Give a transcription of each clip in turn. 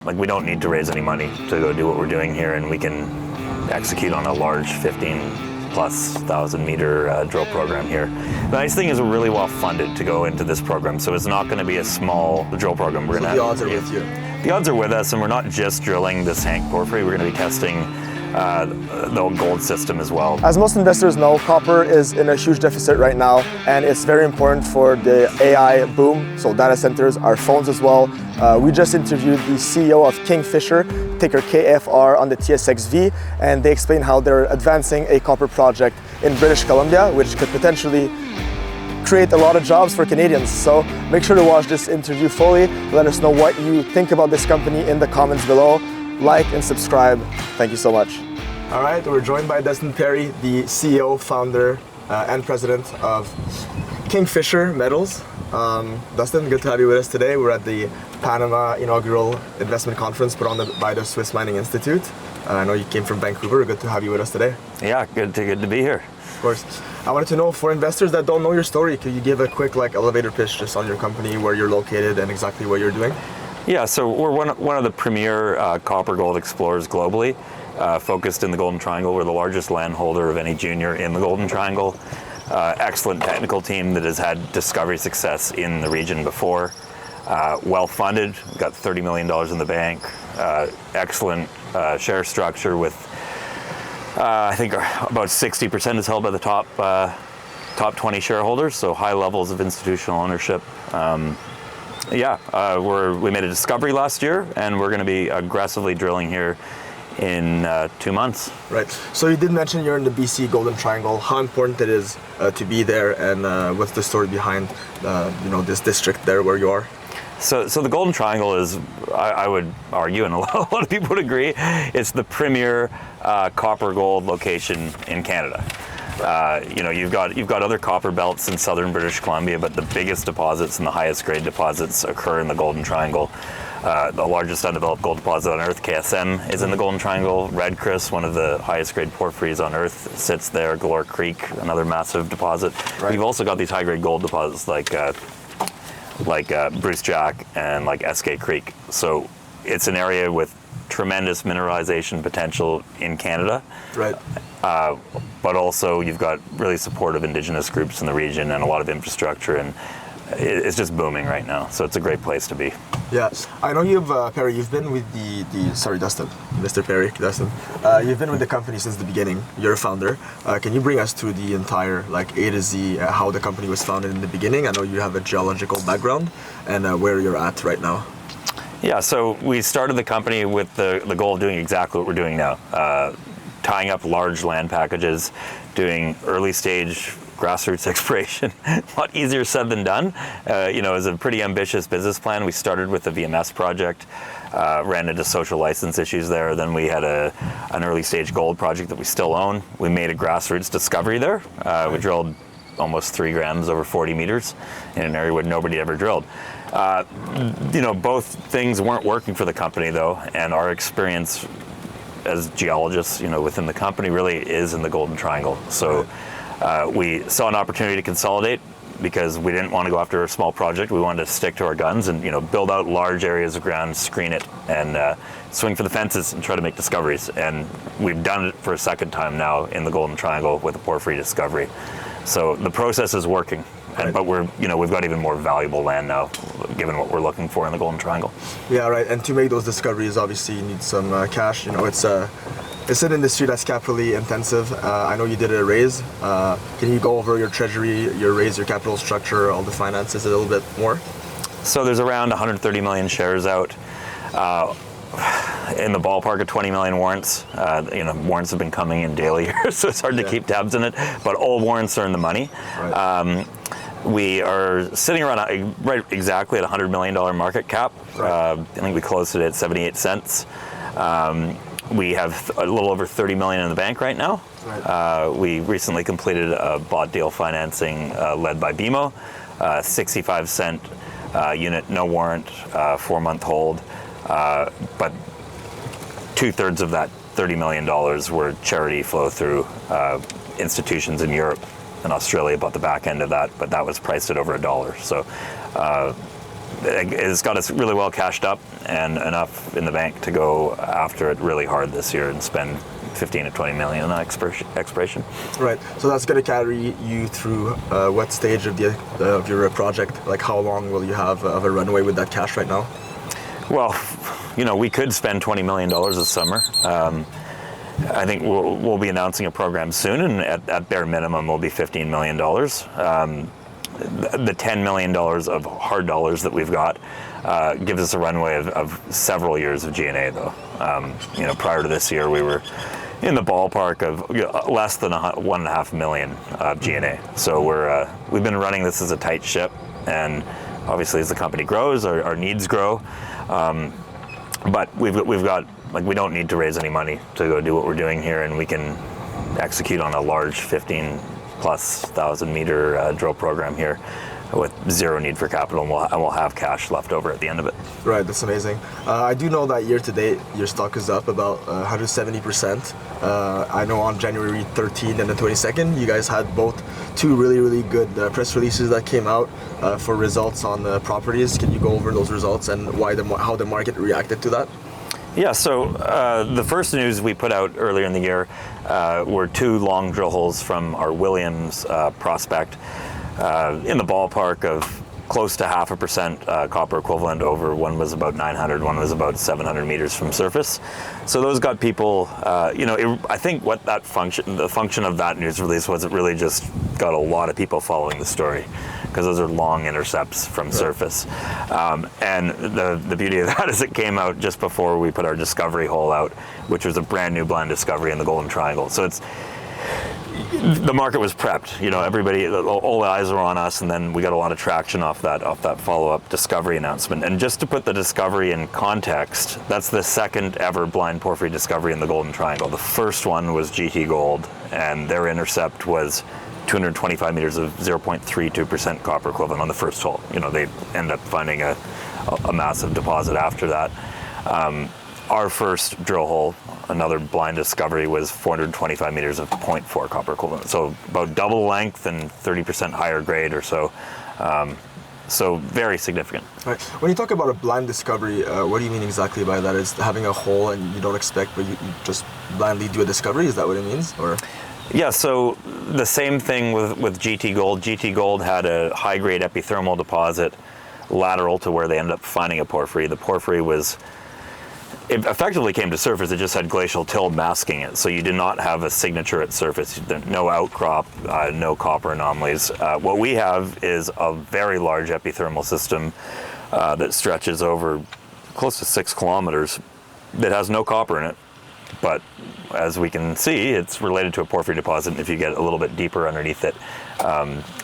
Like, we don't need to raise any money to go do what we're doing here, and we can execute on a large 15,000+ meter drill program here. The nice thing is we're really well funded to go into this program, so it's not going to be a small drill program. So the odds are with you. The odds are with us, and we're not just drilling this Hank Porphyry. We're going to be testing the old gold system as well. As most investors know, copper is in a huge deficit right now, and it's very important for the AI boom, so data centers, our phones as well. We just interviewed the CEO of Kingfisher, ticker KFR, on the TSXV, and they explain how they're advancing a copper project in British Columbia, which could potentially create a lot of jobs for Canadians. So make sure to watch this interview fully. Let us know what you think about this company in the comments below. Like and subscribe. Thank you so much. All right, we're joined by Dustin Perry, the CEO, founder, and president of Kingfisher Metals. Dustin, good to have you with us today. We're at the Panama inaugural investment conference put on by the Swiss Mining Institute. I know you came from Vancouver. Good to have you with us today. Yeah, good to be here. Of course. I wanted to know, for investors that don't know your story, could you give a quick elevator pitch just on your company, where you're located, and exactly what you're doing? Yeah, so we're one of the premier copper gold explorers globally, focused in the Golden Triangle. We're the largest landholder of any junior in the Golden Triangle. Excellent technical team that has had discovery success in the region before. Well funded, we've got $30 million in the bank. Excellent share structure with, I think about 60% is held by the top 20 shareholders, so high levels of institutional ownership. We made a discovery last year, and we're going to be aggressively drilling here in 2 months. Right. So you did mention you're in the BC Golden Triangle. How important it is to be there, and what's the story behind this district there where you are? So the Golden Triangle is, I would argue, and a lot of people would agree, it's the premier copper gold location in Canada. You've got other copper belts in southern British Columbia, but the biggest deposits and the highest grade deposits occur in the Golden Triangle. The largest undeveloped gold deposit on Earth, KSM, is in the Golden Triangle. Red Chris, one of the highest grade porphyries on Earth, sits there. Galore Creek, another massive deposit. Right. We've also got these high grade gold deposits like Bruce Jack and like SK Creek. So it's an area with tremendous mineralization potential in Canada. Right. But also you've got really supportive Indigenous groups in the region and a lot of infrastructure, and it's just booming right now. So it's a great place to be. Yeah, I know Perry, you've been with Dustin, Mr. Perry, Dustin. You've been with the company since the beginning. You're a founder. Can you bring us through the entire A to Z, how the company was founded in the beginning? I know you have a geological background, and where you're at right now. Yeah, so we started the company with the goal of doing exactly what we're doing now. Tying up large land packages, doing early stage grassroots exploration. A lot easier said than done. It was a pretty ambitious business plan. We started with the VMS project, ran into social license issues there. Then we had an early stage gold project that we still own. We made a grassroots discovery there. We drilled almost 3 grams over 40 meters in an area where nobody ever drilled. Both things weren't working for the company though, and our experience as geologists, within the company really is in the Golden Triangle. So we saw an opportunity to consolidate because we didn't want to go after a small project. We wanted to stick to our guns and build out large areas of ground, screen it, and swing for the fences and try to make discoveries. And we've done it for a second time now in the Golden Triangle with a porphyry discovery. So the process is working. Right. But we've got even more valuable land now, given what we're looking for in the Golden Triangle. Yeah, right. And to make those discoveries, obviously you need some cash. It's an industry that's capitally intensive. I know you did a raise. Can you go over your treasury, your raise, your capital structure, all the finances a little bit more? So there's around 130 million shares out. In the ballpark of 20 million warrants. Warrants have been coming in daily here, so it's hard to keep tabs in it, but all warrants are in the money. Right. We are sitting around right exactly at $100 million market cap. Right. I think we closed it at 78 cents. We have a little over 30 million in the bank right now. Right. We recently completed a bought deal financing led by BMO, 65-cent unit, no warrant, 4-month hold. But 2/3 of that $30 million were charity flow through institutions in Europe and Australia bought the back end of that, but that was priced at over $1. So it's got us really well cashed up and enough in the bank to go after it really hard this year and spend 15 to 20 million on exploration. Right. So that's going to carry you through what stage of your project? Like how long will you have of a runway with that cash right now? Well, we could spend $20 million this summer. I think we'll be announcing a program soon, and at bare minimum will be $15 million. The $10 million of hard dollars that we've got gives us a runway of several years of G&A, though. Prior to this year, we were in the ballpark of less than 1.5 million of G&A. So we've been running this as a tight ship, and obviously as the company grows, our needs grow. But we've got, we don't need to raise any money to go do what we're doing here, and we can execute on a large 15,000+ meter drill program here with zero need for capital, and we'll have cash left over at the end of it. Right, that's amazing. I do know that year to date, your stock is up about 170%. I know on January 13th and the 22nd, you guys had both two really good press releases that came out for results on the properties. Can you go over those results and how the market reacted to that? Yeah, so the first news we put out earlier in the year were two long drill holes from our Williams prospect in the ballpark of close to 0.5% copper equivalent over. One was about 900, one was about 700 meters from surface. So those got people, I think what the function of that news release was, it really just got a lot of people following the story, because those are long intercepts from surface. And the beauty of that is it came out just before we put our discovery hole out, which was a brand new blind discovery in the Golden Triangle. So the market was prepped. Everybody, all eyes were on us, and then we got a lot of traction off that follow-up discovery announcement. And just to put the discovery in context, that's the second ever blind porphyry discovery in the Golden Triangle. The first one was GT Gold, and their intercept was 225 meters of 0.32% copper equivalent on the first hole. They end up finding a massive deposit after that. Our first drill hole, another blind discovery, was 425 meters of 0.4 copper equivalent. So about double length and 30% higher grade or so. So very significant. Right. When you talk about a blind discovery, what do you mean exactly by that? Is having a hole and you don't expect, but you just blindly do a discovery? Is that what it means? Or? Yeah, so the same thing with GT Gold. GT Gold had a high-grade epithermal deposit lateral to where they ended up finding a porphyry. The porphyry it effectively came to surface. It just had glacial till masking it, so you did not have a signature at surface. No outcrop, no copper anomalies. What we have is a very large epithermal system that stretches over close to 6 kilometers that has no copper in it. But as we can see, it's related to a porphyry deposit. If you get a little bit deeper underneath it,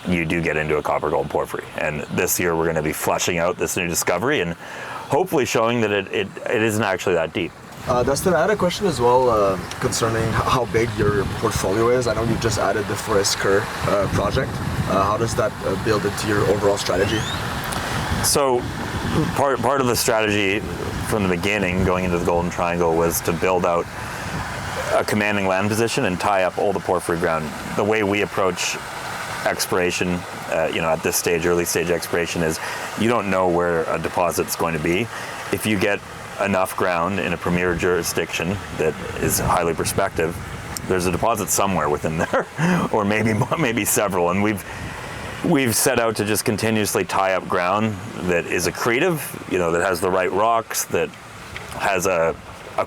you do get into a copper gold porphyry. And this year we're going to be fleshing out this new discovery and hopefully showing that it isn't actually that deep. Dustin, I had a question as well concerning how big your portfolio is. I know you just added the Forest Kerr project. How does that build into your overall strategy? So part of the strategy from the beginning, going into the Golden Triangle, was to build out a commanding land position and tie up all the porphyry ground. The way we approach exploration, at this stage, early stage exploration, is you don't know where a deposit's going to be. If you get enough ground in a premier jurisdiction that is highly prospective, there's a deposit somewhere within there, or maybe several. And we've set out to just continuously tie up ground that is accretive, that has the right rocks, that has a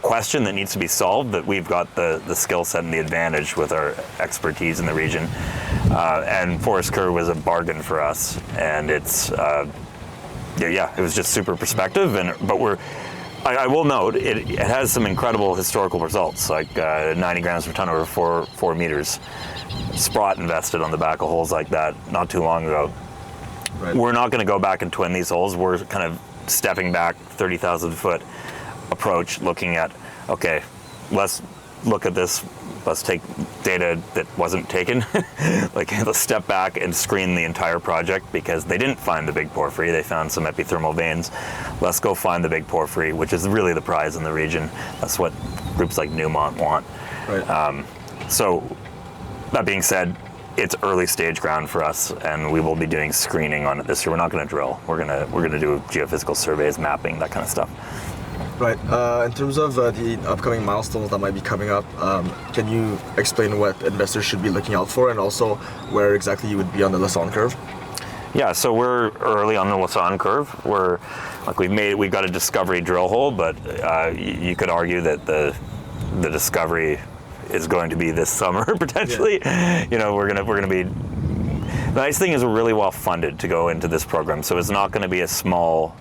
question that needs to be solved, that we've got the skill set and the advantage with our expertise in the region. And Forest Kerr was a bargain for us, and it was just super prospective. But I will note, it has some incredible historical results, like 90 grams per ton over 4 meters. Sprott invested on the back of holes like that not too long ago. Right. We're not going to go back and twin these holes. We're kind of stepping back 30,000 foot approach, looking at, okay, let's look at this. Let's take data that wasn't taken. Let's step back and screen the entire project, because they didn't find the big porphyry. They found some epithermal veins. Let's go find the big porphyry, which is really the prize in the region. That's what groups like Newmont want. Right. So that being said, it's early stage ground for us, and we will be doing screening on it this year. We're not going to drill. We're gonna do geophysical surveys, mapping, that kind of stuff. Right. In terms of the upcoming milestones that might be coming up, can you explain what investors should be looking out for, and also where exactly you would be on the Lassonde curve? Yeah, so we're early on the Lassonde curve. We've got a discovery drill hole, but you could argue that the discovery is going to be this summer potentially. Yeah. You know, we're gonna be. The nice thing is we're really well funded to go into this program, so it's not going to be a small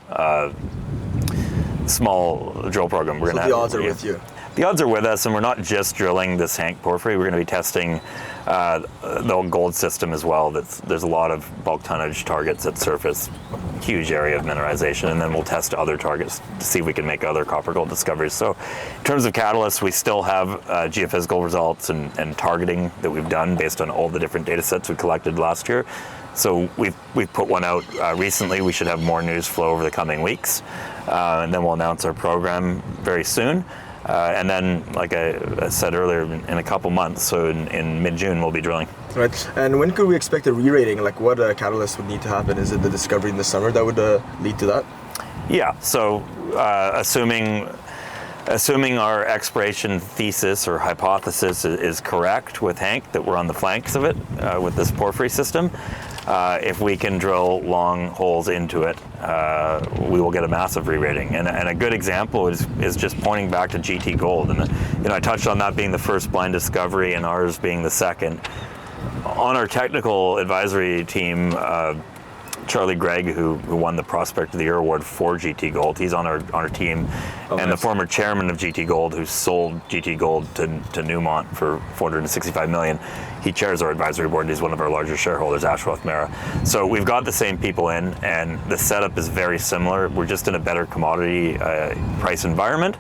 drill program. So the odds are with you. The odds are with us, and we're not just drilling this Hank Porphyry. We're going to be testing the gold system as well. There's a lot of bulk tonnage targets at surface, huge area of mineralization, and then we'll test other targets to see if we can make other copper gold discoveries. So in terms of catalysts, we still have geophysical results and targeting that we've done based on all the different data sets we collected last year. So we've put one out recently. We should have more news flow over the coming weeks, and then we'll announce our program very soon. And then, like I said earlier, in a couple months, so in mid-June, we'll be drilling. Right. And when could we expect a re-rating? Like, what catalyst would need to happen? Is it the discovery in the summer that would lead to that? Yeah. So, assuming our exploration thesis or hypothesis is correct with Hank, that we're on the flanks of it with this porphyry system, if we can drill long holes into it, we will get a massive re-rating. And a good example is just pointing back to GT Gold. And I touched on that being the first blind discovery and ours being the second. On our technical advisory team, Charlie Gregg, who won the Prospect of the Year award for GT Gold, he's on our team, and the former chairman of GT Gold, who sold GT Gold to Newmont for $465 million, he chairs our advisory board. He's one of our larger shareholders, Ashworth Mara. So we've got the same people in, and the setup is very similar. We're just in a better commodity price environment,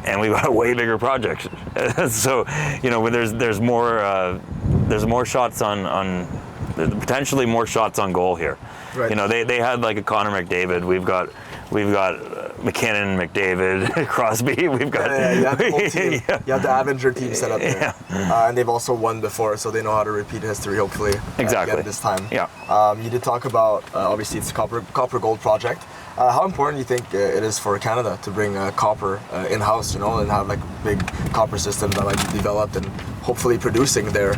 and we've got a way bigger project. So there's more shots on potentially more shots on goal here. Right. They had like a Connor McDavid. We've got McKinnon, McDavid, Crosby. We've got you have the whole team. Yeah. You have the Avenger team set up there, and they've also won before, so they know how to repeat history. Hopefully, again this time. Yeah. You did talk about obviously it's a copper gold project. How important do you think it is for Canada to bring copper in-house, and have like big copper systems that might be developed and hopefully producing there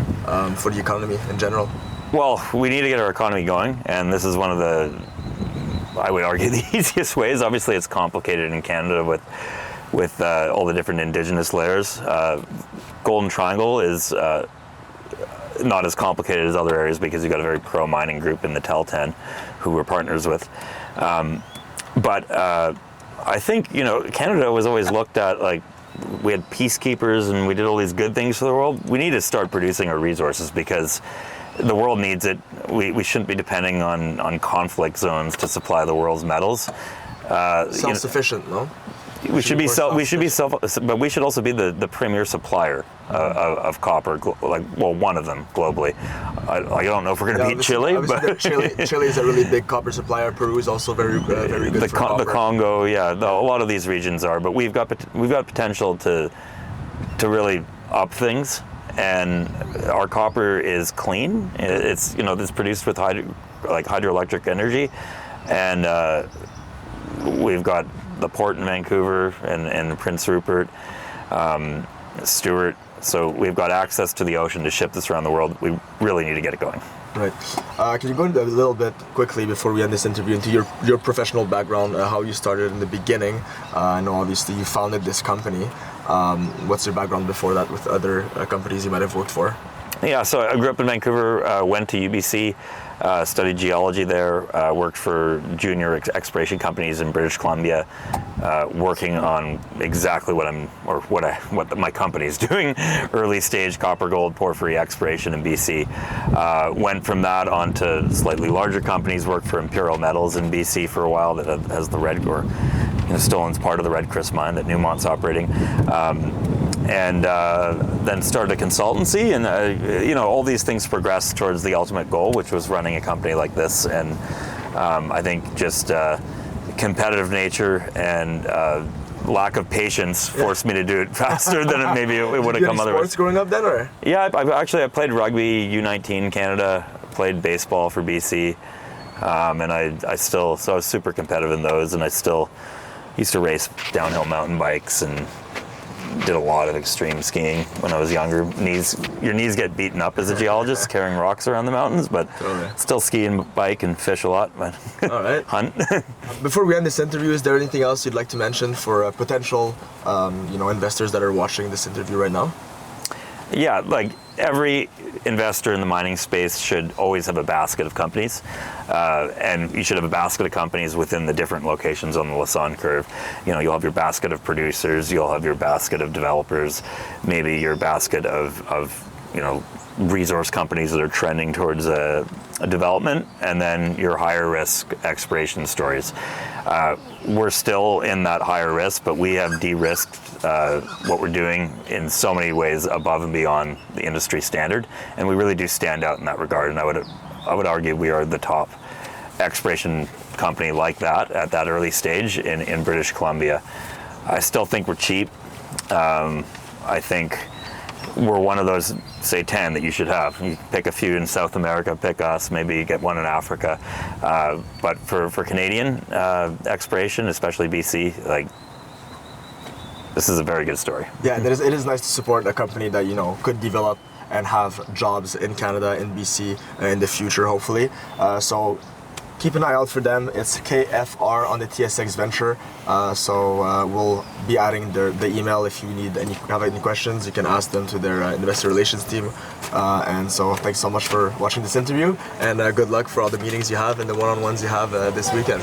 for the economy in general? Well, we need to get our economy going, and this is one of the, I would argue, the easiest ways. Obviously, it's complicated in Canada with all the different indigenous layers. Golden Triangle is not as complicated as other areas because you've got a very pro-mining group in the Telten who we're partners with. But I think, Canada was always looked at like we had peacekeepers and we did all these good things for the world. We need to start producing our resources because the world needs it. We shouldn't be depending on conflict zones to supply the world's metals. Self-sufficient, no? We should be self, but we should also be the premier supplier of copper. One of them globally. I don't know if we're going to beat Chile, but Chile is a really big copper supplier. Peru is also very good for copper. The Congo, a lot of these regions are, but we've got potential to really up things. And our copper is clean. It's it's produced with hydroelectric energy, and we've got the port in Vancouver and Prince Rupert, Stewart. So we've got access to the ocean to ship this around the world. We really need to get it going. Right. Can you go into a little bit quickly before we end this interview into your professional background, how you started in the beginning? I know obviously you founded this company. What's your background before that with other companies you might have worked for? Yeah, so I grew up in Vancouver, went to UBC, studied geology there, worked for junior exploration companies in British Columbia, working on exactly what my company's doing, early stage copper, gold, porphyry exploration in BC. Went from that on to slightly larger companies, worked for Imperial Metals in BC for a while that has the Red Gore. Still owns part of the Red Chris mine that Newmont's operating, and then started a consultancy, and all these things progressed towards the ultimate goal, which was running a company like this. And I think just competitive nature and lack of patience forced me to do it faster than maybe it would have come otherwise. Sports growing up then, or? Yeah, I played rugby, U19 Canada, played baseball for BC, and I still, so I was super competitive in those, and I still used to race downhill mountain bikes and did a lot of extreme skiing when I was younger. Your knees get beaten up as a geologist carrying rocks around the mountains, but still ski and bike and fish a lot, but hunt. Before we end this interview, is there anything else you'd like to mention for potential investors that are watching this interview right now? Yeah, like every investor in the mining space should always have a basket of companies, and you should have a basket of companies within the different locations on the Lassonde curve. You'll have your basket of producers, you'll have your basket of developers, maybe your basket of resource companies that are trending towards a development, and then your higher risk exploration stories. We're still in that higher risk, but we have de-risked what we're doing in so many ways above and beyond the industry standard, and we really do stand out in that regard. And I would argue we are the top exploration company like that at that early stage in British Columbia. I still think we're cheap. I think we're one of those, say 10 that you should have. You pick a few in South America, pick us, maybe you get one in Africa. But for Canadian exploration, especially BC, this is a very good story. Yeah, it is nice to support a company that could develop and have jobs in Canada, in BC, in the future, hopefully. So keep an eye out for them. It's KFR on the TSX Venture. So we'll be adding the email. If you have any questions, you can ask them to their investor relations team. And so thanks so much for watching this interview, and good luck for all the meetings you have and the one-on-ones you have this weekend.